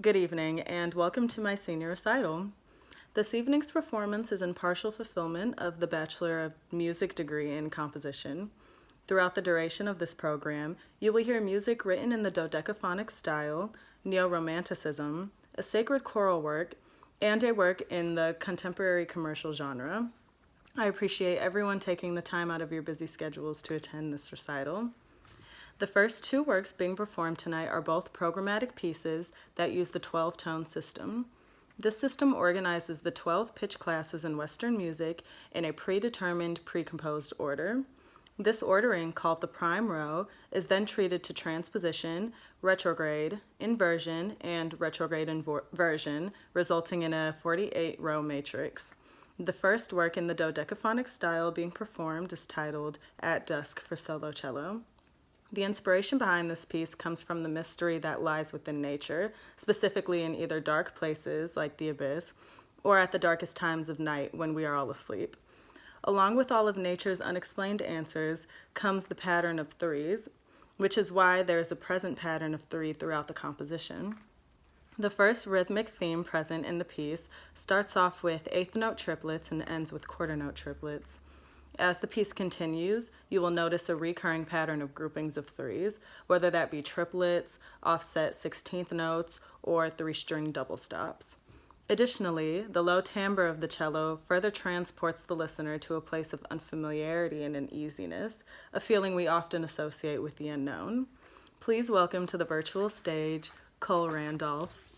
Good evening, and welcome to my senior recital. This evening's performance is in partial fulfillment of the Bachelor of Music degree in composition. Throughout the duration of this program, you will hear music written in the dodecaphonic style, neo-romanticism, a sacred choral work, and a work in the contemporary commercial genre. I appreciate everyone taking the time out of your busy schedules to attend this recital. The first two works being performed tonight are both programmatic pieces that use the 12-tone system. This system organizes the 12 pitch classes in Western music in a predetermined, pre-composed order. This ordering, called the prime row, is then treated to transposition, retrograde, inversion, and retrograde inversion, resulting in a 48-row matrix. The first work in the dodecaphonic style being performed is titled At Dusk for Solo Cello. The inspiration behind this piece comes from the mystery that lies within nature, specifically in either dark places, like the abyss, or at the darkest times of night when we are all asleep. Along with all of nature's unexplained answers comes the pattern of threes, which is why there is a present pattern of three throughout the composition. The first rhythmic theme present in the piece starts off with eighth note triplets and ends with quarter note triplets. As the piece continues, you will notice a recurring pattern of groupings of threes, whether that be triplets, offset 16th notes, or three-string double stops. Additionally, the low timbre of the cello further transports the listener to a place of unfamiliarity and uneasiness, a feeling we often associate with the unknown. Please welcome to the virtual stage, Cole Randolph.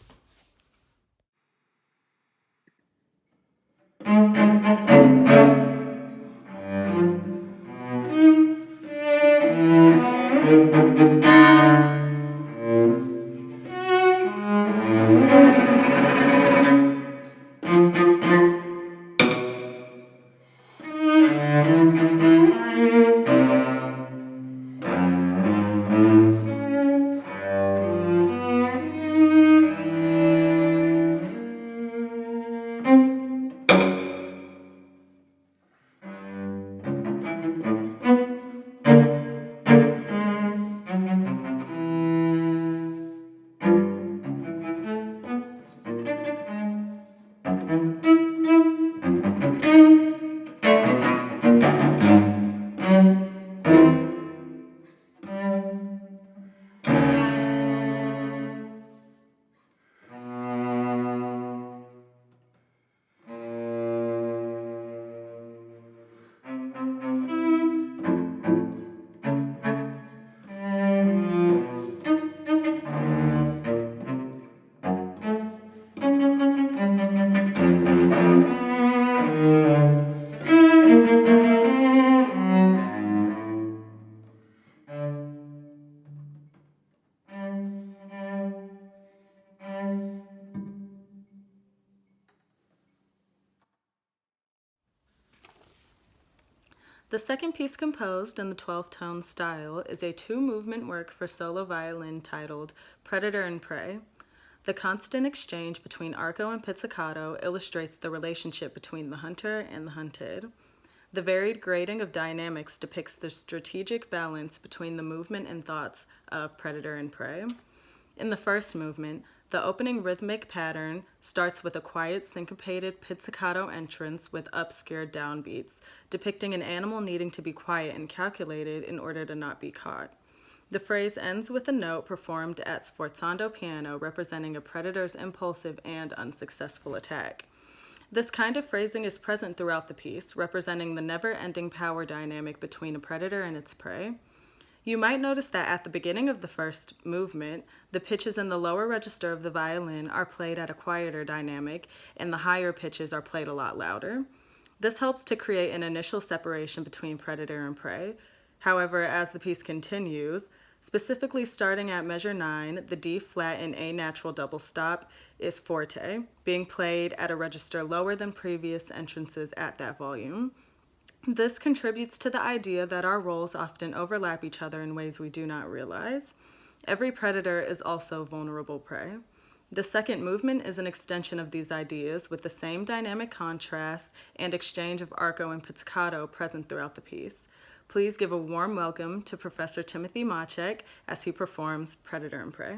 The second piece composed in the 12-tone style is a two-movement work for solo violin titled Predator and Prey. The constant exchange between arco and pizzicato illustrates the relationship between the hunter and the hunted. The varied grading of dynamics depicts the strategic balance between the movement and thoughts of predator and prey. In the first movement, the opening rhythmic pattern starts with a quiet, syncopated pizzicato entrance with obscure downbeats, depicting an animal needing to be quiet and calculated in order to not be caught. The phrase ends with a note performed at sforzando piano, representing a predator's impulsive and unsuccessful attack. This kind of phrasing is present throughout the piece, representing the never-ending power dynamic between a predator and its prey. You might notice that at the beginning of the first movement, the pitches in the lower register of the violin are played at a quieter dynamic, and the higher pitches are played a lot louder. This helps to create an initial separation between predator and prey. However, as the piece continues, specifically starting at measure 9, the D flat in A natural double stop is forte, being played at a register lower than previous entrances at that volume. This contributes to the idea that our roles often overlap each other in ways we do not realize. Every predator is also vulnerable prey. The second movement is an extension of these ideas with the same dynamic contrast and exchange of arco and pizzicato present throughout the piece. Please give a warm welcome to Professor Timothy Machek as he performs Predator and Prey.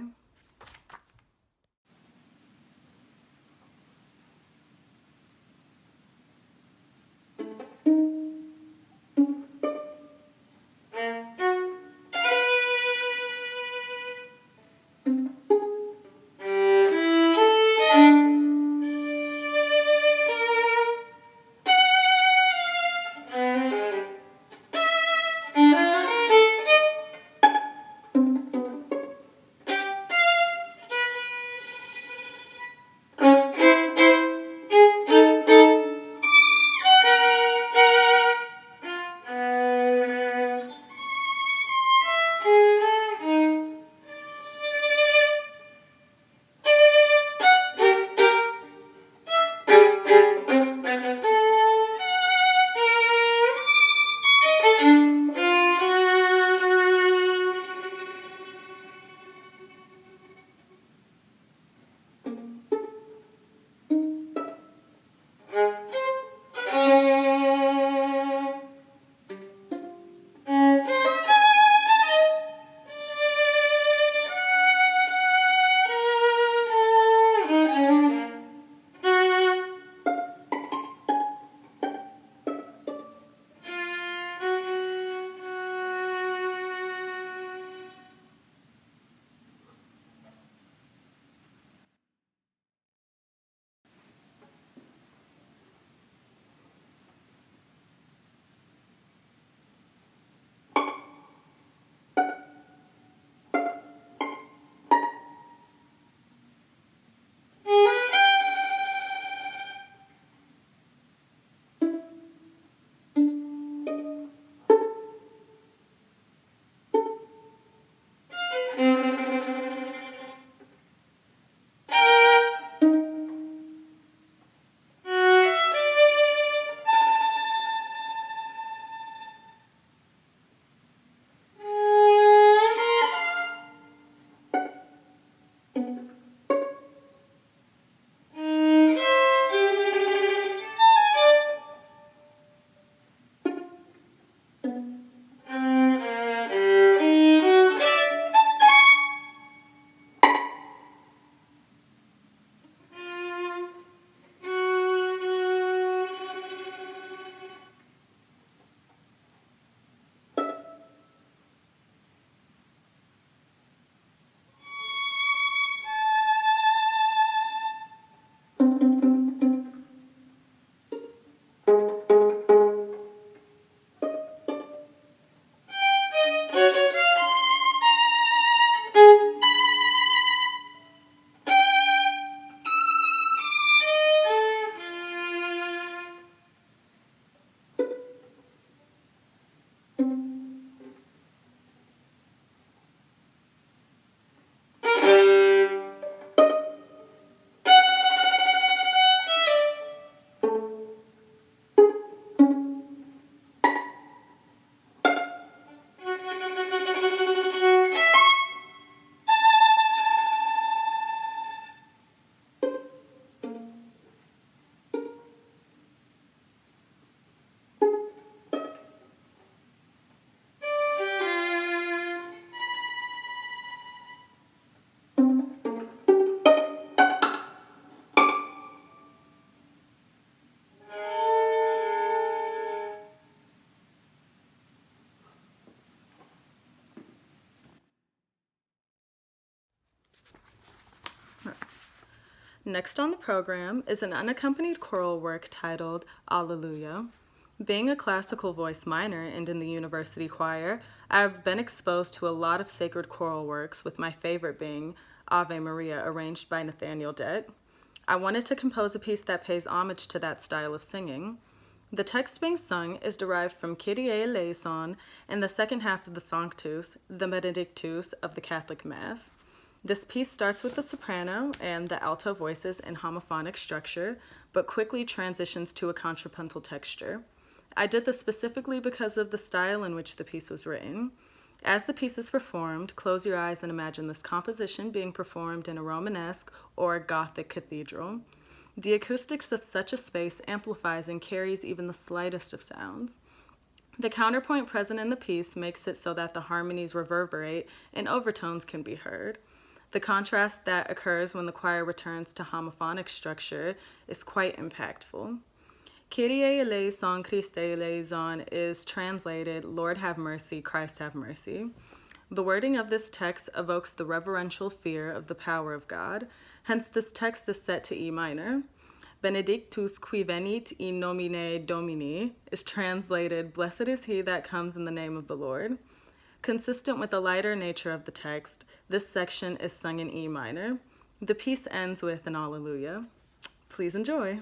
Next on the program is an unaccompanied choral work titled Alleluia. Being a classical voice minor and in the university choir, I have been exposed to a lot of sacred choral works, with my favorite being Ave Maria, arranged by Nathaniel Dett. I wanted to compose a piece that pays homage to that style of singing. The text being sung is derived from Kyrie eleison and the second half of the Sanctus, the Benedictus of the Catholic Mass. This piece starts with the soprano and the alto voices in homophonic structure, but quickly transitions to a contrapuntal texture. I did this specifically because of the style in which the piece was written. As the piece is performed, close your eyes and imagine this composition being performed in a Romanesque or Gothic cathedral. The acoustics of such a space amplifies and carries even the slightest of sounds. The counterpoint present in the piece makes it so that the harmonies reverberate and overtones can be heard. The contrast that occurs when the choir returns to homophonic structure is quite impactful. Kyrie eleison, Christe eleison is translated, Lord have mercy, Christ have mercy. The wording of this text evokes the reverential fear of the power of God. Hence, this text is set to E minor. Benedictus qui venit in nomine Domini is translated, Blessed is he that comes in the name of the Lord. Consistent with the lighter nature of the text, this section is sung in E minor. The piece ends with an Alleluia. Please enjoy.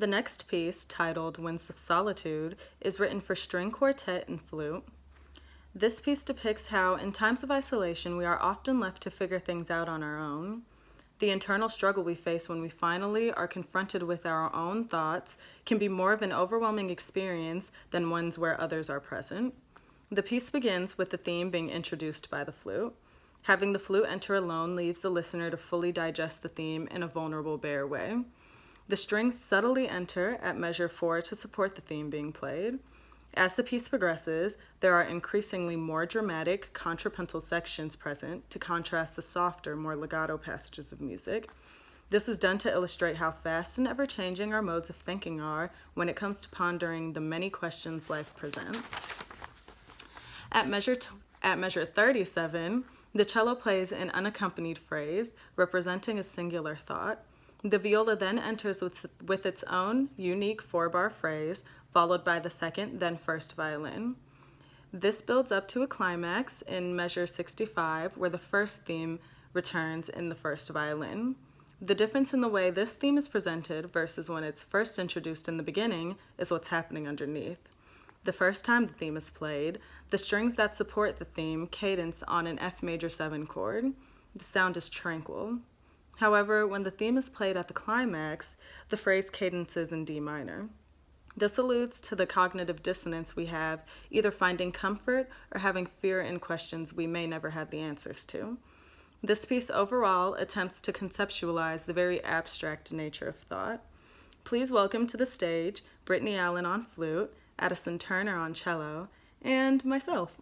The next piece, titled Winds of Solitude, is written for string quartet and flute. This piece depicts how, in times of isolation, we are often left to figure things out on our own. The internal struggle we face when we finally are confronted with our own thoughts can be more of an overwhelming experience than ones where others are present. The piece begins with the theme being introduced by the flute. Having the flute enter alone leaves the listener to fully digest the theme in a vulnerable, bare way. The strings subtly enter at measure 4 to support the theme being played. As the piece progresses, there are increasingly more dramatic, contrapuntal sections present to contrast the softer, more legato passages of music. This is done to illustrate how fast and ever-changing our modes of thinking are when it comes to pondering the many questions life presents. At measure 37, the cello plays an unaccompanied phrase representing a singular thought. The viola then enters with its own unique 4-bar phrase, followed by the second, then first violin. This builds up to a climax in measure 65, where the first theme returns in the first violin. The difference in the way this theme is presented versus when it's first introduced in the beginning is what's happening underneath. The first time the theme is played, the strings that support the theme cadence on an F major 7 chord. The sound is tranquil. However, when the theme is played at the climax, the phrase cadences in D minor. This alludes to the cognitive dissonance we have, either finding comfort or having fear in questions we may never have the answers to. This piece overall attempts to conceptualize the very abstract nature of thought. Please welcome to the stage Brittany Allen on flute, Addison Turner on cello, and myself.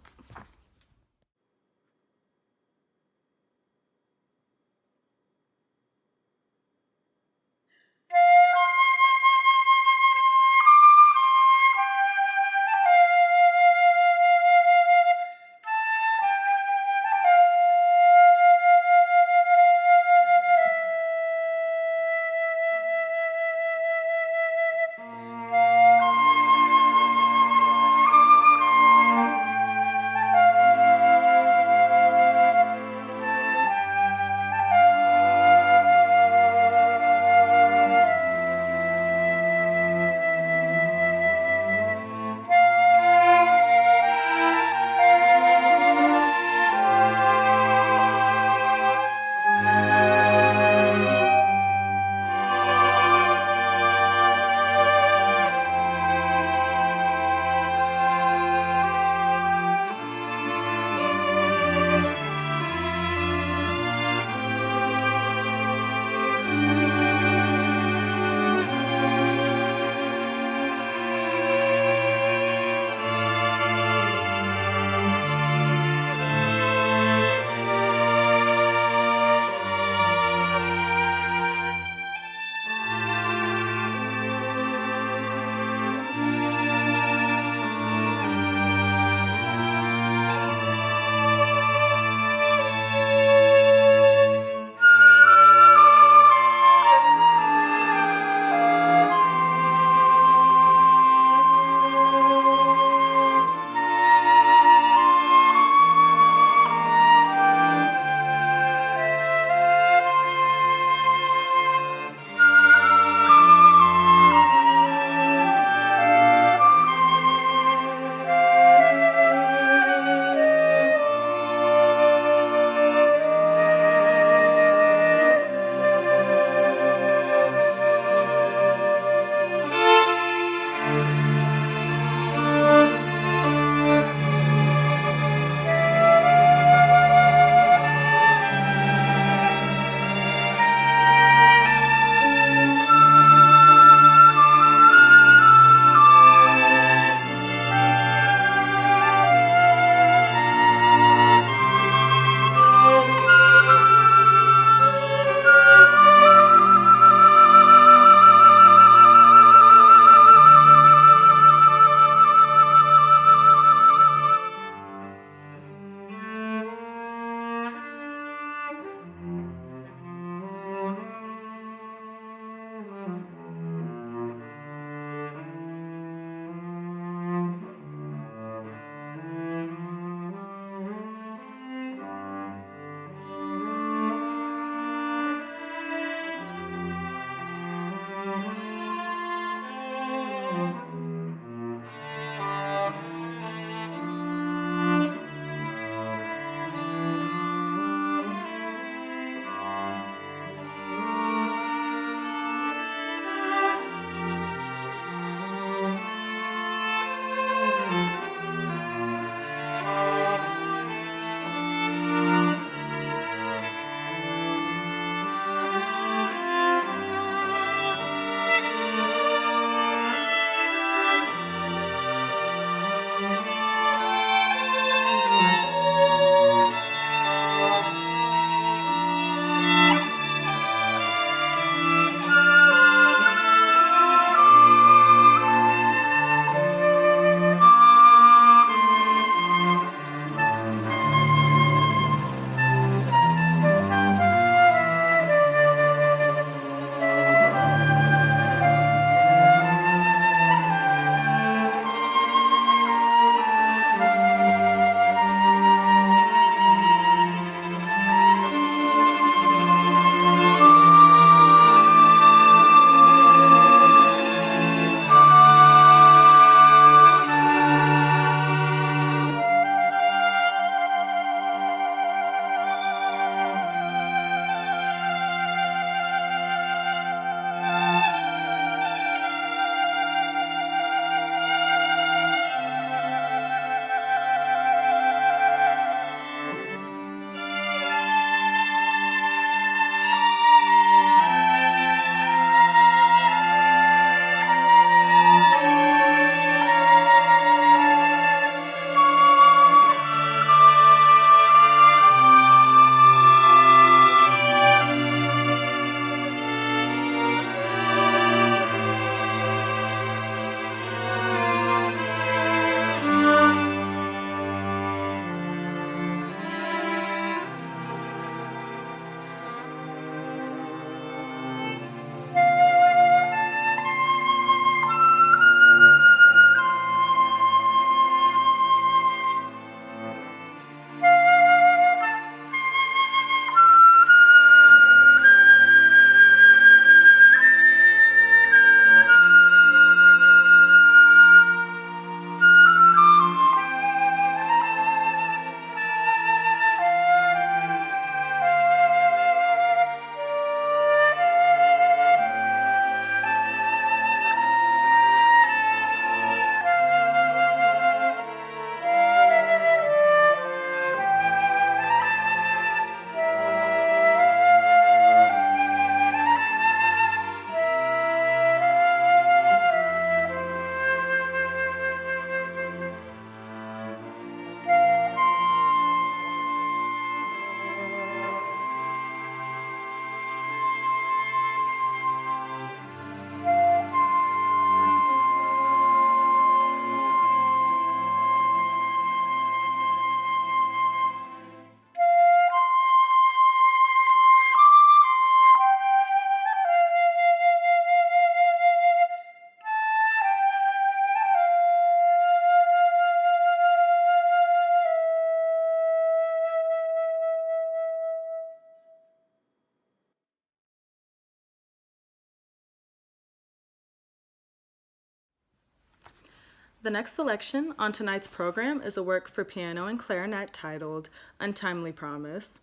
The next selection on tonight's program is a work for piano and clarinet titled Untimely Promise.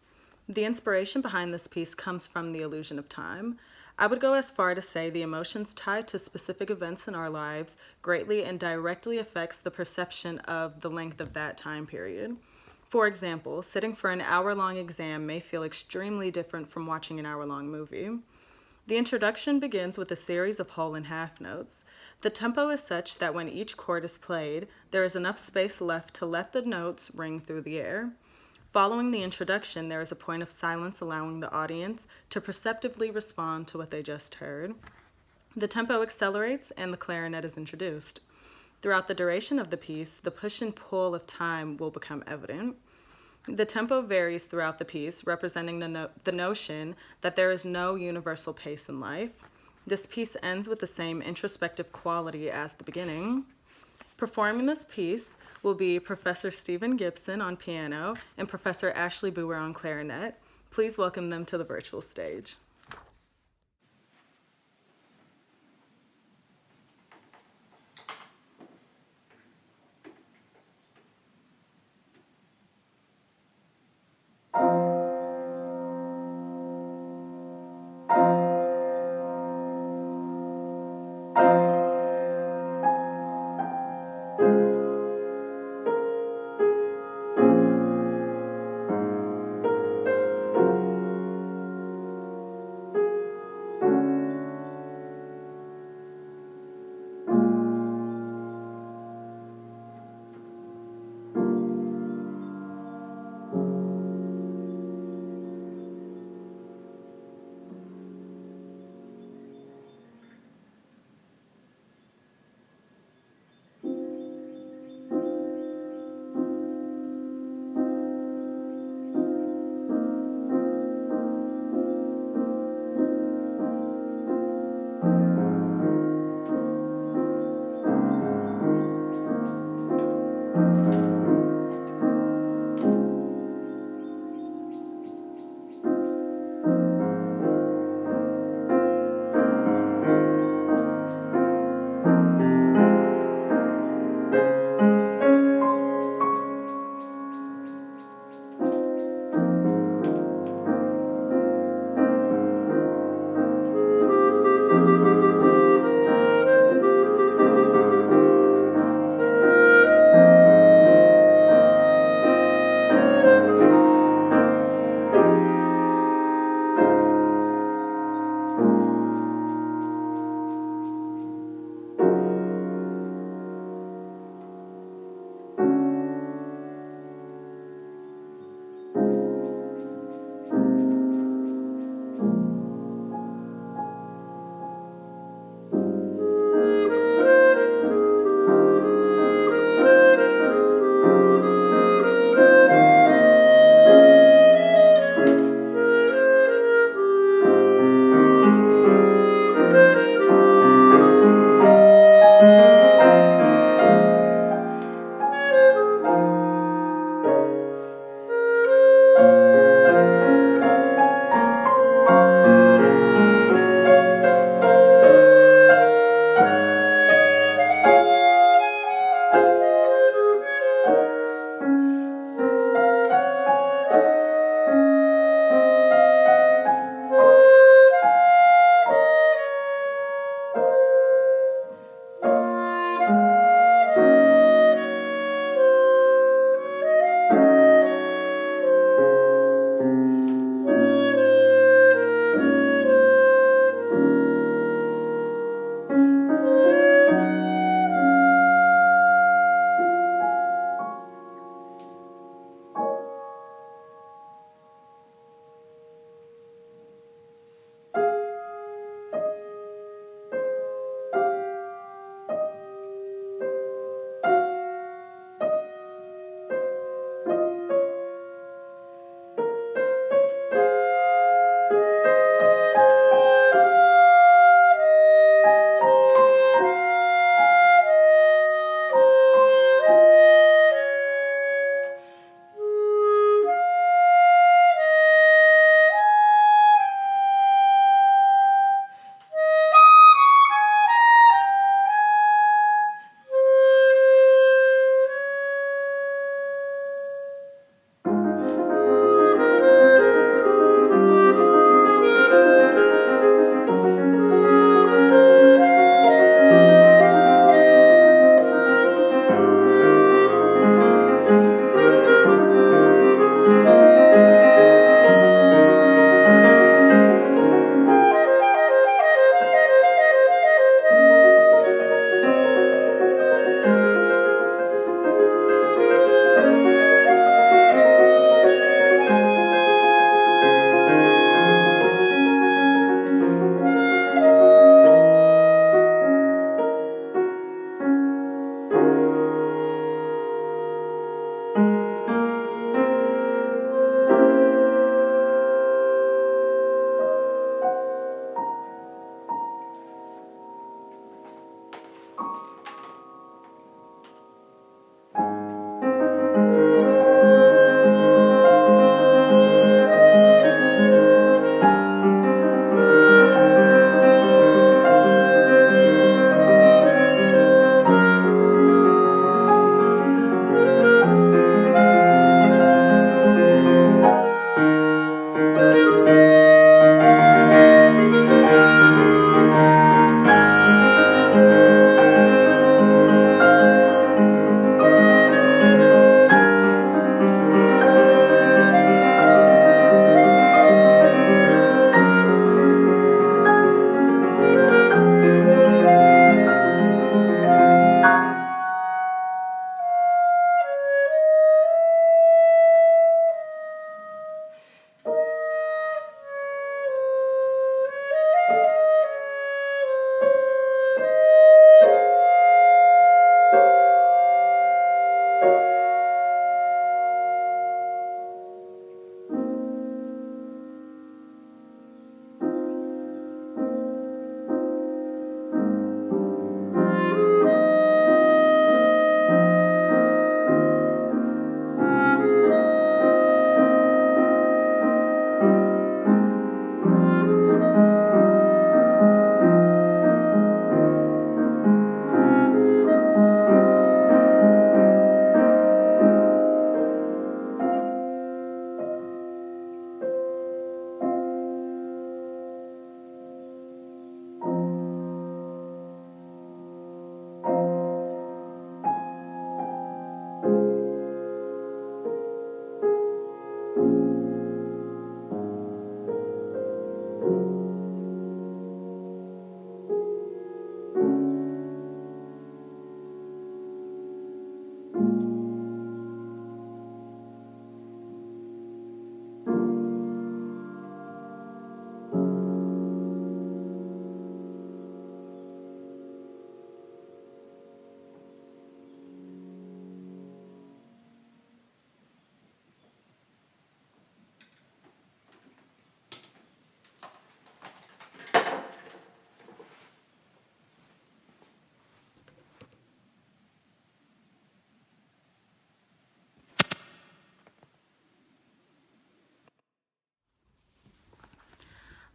The inspiration behind this piece comes from the illusion of time. I would go as far to say the emotions tied to specific events in our lives greatly and directly affects the perception of the length of that time period. For example, sitting for an hour-long exam may feel extremely different from watching an hour-long movie. The introduction begins with a series of whole and half notes. The tempo is such that when each chord is played, there is enough space left to let the notes ring through the air. Following the introduction, there is a point of silence allowing the audience to perceptively respond to what they just heard. The tempo accelerates and the clarinet is introduced. Throughout the duration of the piece, the push and pull of time will become evident. The tempo varies throughout the piece, representing the notion that there is no universal pace in life. This piece ends with the same introspective quality as the beginning. Performing this piece will be Professor Stephen Gibson on piano and Professor Ashley Booher on clarinet. Please welcome them to the virtual stage.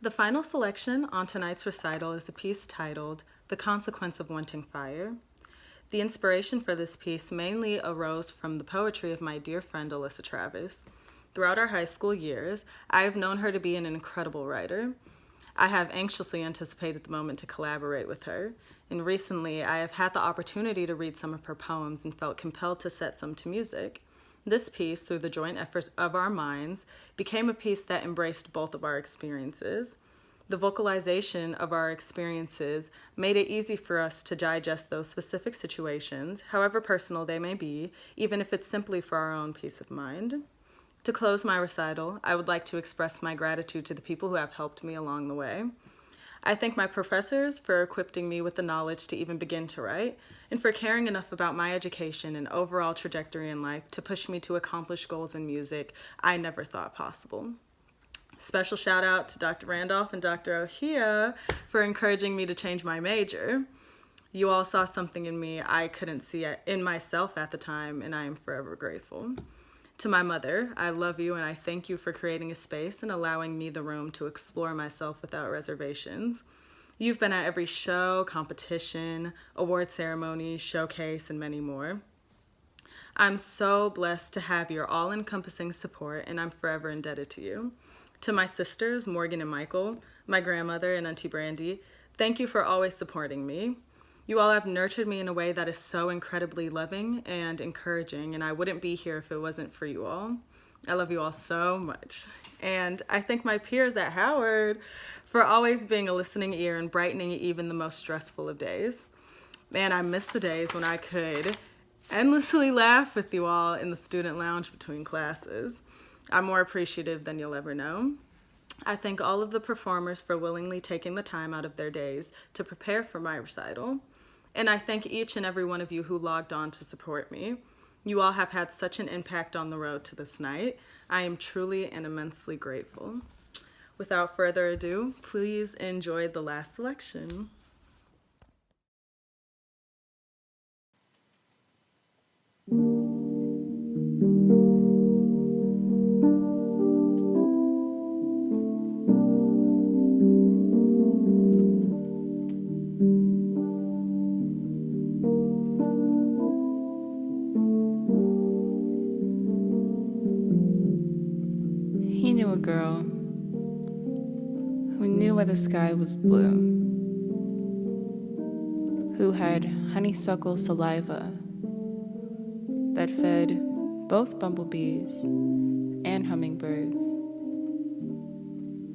The final selection on tonight's recital is a piece titled The Consequence of Wanting Fire. The inspiration for this piece mainly arose from the poetry of my dear friend Alyssa Travis. Throughout our high school years, I have known her to be an incredible writer. I have anxiously anticipated the moment to collaborate with her, and recently I have had the opportunity to read some of her poems and felt compelled to set some to music. This piece, through the joint efforts of our minds, became a piece that embraced both of our experiences. The vocalization of our experiences made it easy for us to digest those specific situations, however personal they may be, even if it's simply for our own peace of mind. To close my recital, I would like to express my gratitude to the people who have helped me along the way. I thank my professors for equipping me with the knowledge to even begin to write, and for caring enough about my education and overall trajectory in life to push me to accomplish goals in music I never thought possible. Special shout out to Dr. Randolph and Dr. Ohia for encouraging me to change my major. You all saw something in me I couldn't see in myself at the time, and I am forever grateful. To my mother, I love you and I thank you for creating a space and allowing me the room to explore myself without reservations. You've been at every show, competition, award ceremony, showcase, and many more. I'm so blessed to have your all-encompassing support, and I'm forever indebted to you. To my sisters, Morgan and Michael, my grandmother and Auntie Brandy, thank you for always supporting me. You all have nurtured me in a way that is so incredibly loving and encouraging, and I wouldn't be here if it wasn't for you all. I love you all so much. And I thank my peers at Howard for always being a listening ear and brightening even the most stressful of days. Man, I miss the days when I could endlessly laugh with you all in the student lounge between classes. I'm more appreciative than you'll ever know. I thank all of the performers for willingly taking the time out of their days to prepare for my recital. And I thank each and every one of you who logged on to support me. You all have had such an impact on the road to this night. I am truly and immensely grateful. Without further ado, please enjoy the last selection. He knew a girl who knew why the sky was blue, who had honeysuckle saliva that fed both bumblebees and hummingbirds.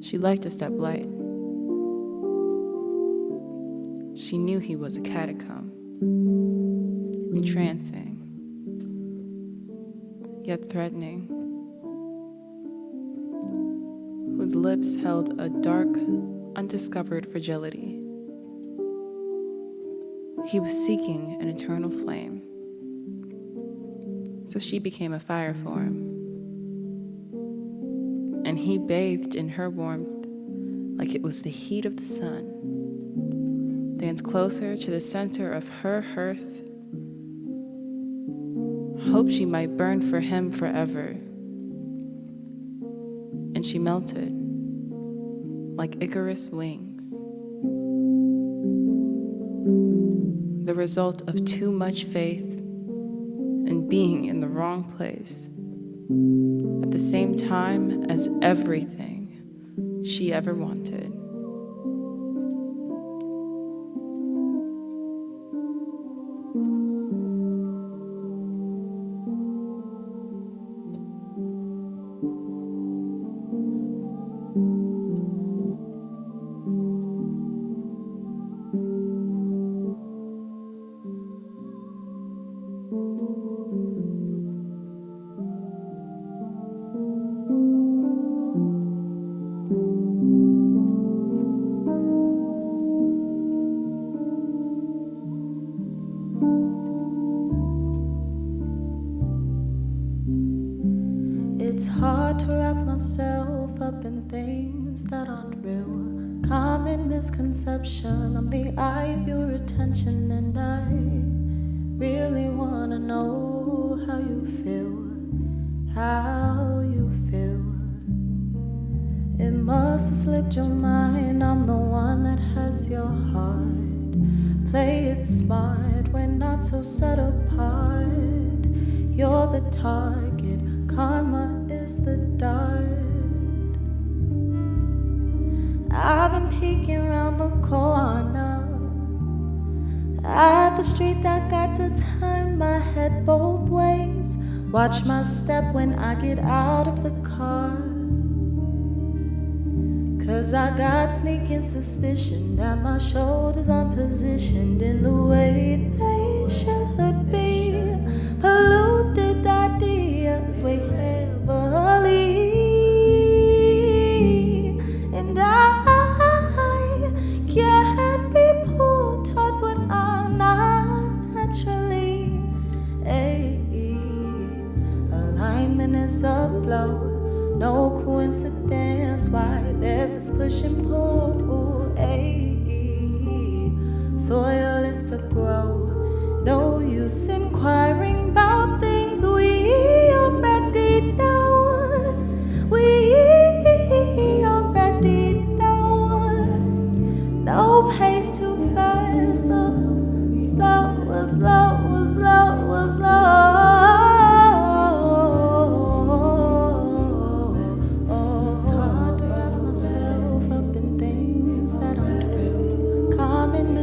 She liked to step light. She knew he was a catacomb, entrancing, yet threatening, whose lips held a dark, undiscovered fragility. He was seeking an eternal flame, so she became a fire for him. And he bathed in her warmth like it was the heat of the sun, danced closer to the center of her hearth, hoped she might burn for him forever. And she melted like Icarus' wings, the result of too much faith and being in the wrong place at the same time as everything she ever wanted. It's hard to wrap myself up in things that aren't real. Common misconception, I'm the eye of your attention, and I really wanna know how you feel, how you feel. It must have slipped your mind. I'm the one that has your heart. Play it smart, we're not so set apart. You're the target, karma is the dart. I've been peeking around the corner at the street that got to turn my head both ways. Watch my step when I get out of the car, 'cause I got sneaking suspicion that my shoulders aren't positioned in the way they should be. Polluted ideas weigh heavily, and I can't be pulled towards what I'm not naturally. Alignment is a flow. No coincidence why there's this push and pull. Soil is to grow. No use inquiring about things we already know. We already know. No pace too fast. Slow, slow, slow, slow.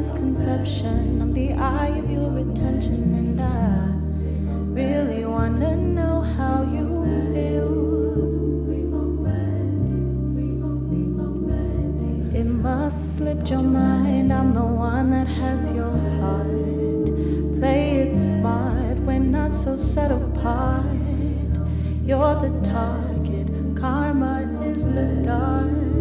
Misconception, I'm the eye of your attention, and I really wanna know how you feel. It must have slipped your mind. I'm the one that has your heart. Play it smart, we're not so set apart. You're the target, karma is the dart.